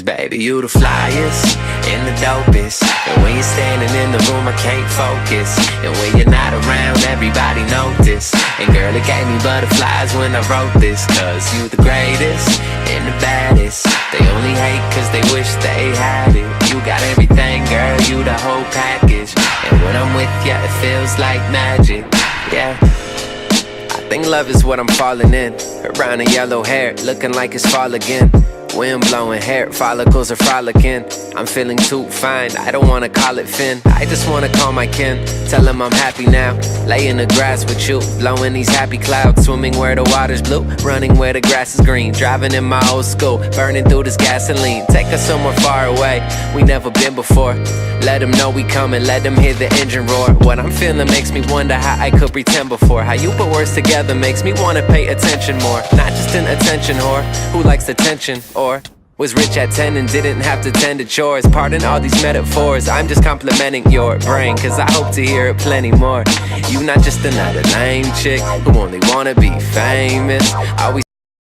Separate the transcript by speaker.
Speaker 1: Cause baby, you the flyest and the dopest. And when you're standing in the room, I can't focus. And when you're not around, everybody notice. And girl, it gave me butterflies when I wrote this. Cause you the greatest and the baddest. They only hate cause they wish they had it. You got everything, girl, you the whole package. And when I'm with ya, it feels like magic, yeah. I think love is what I'm falling in. Her brown and yellow hair, looking like it's fall again. Wind blowing hair, follicles are frolicking. I'm feeling too fine, I don't wanna call it Finn. I just wanna call my kin, tell them I'm happy now. Lay in the grass with you, blowing these happy clouds. Swimming where the water's blue, running where the grass is green. Driving in my old school, burning through this gasoline. Take us somewhere far away, we never been before. Let them know we coming, let them hear the engine roar. What I'm feeling makes me wonder how I could pretend before. How you put words together makes me wanna pay attention more. Not just an attention whore, who likes attention, or was rich at 10 and didn't have to tend to chores. Pardon all these metaphors, I'm just complimenting your brain. Cause I hope to hear it plenty more. You not just another lame chick who only wanna be famous. Always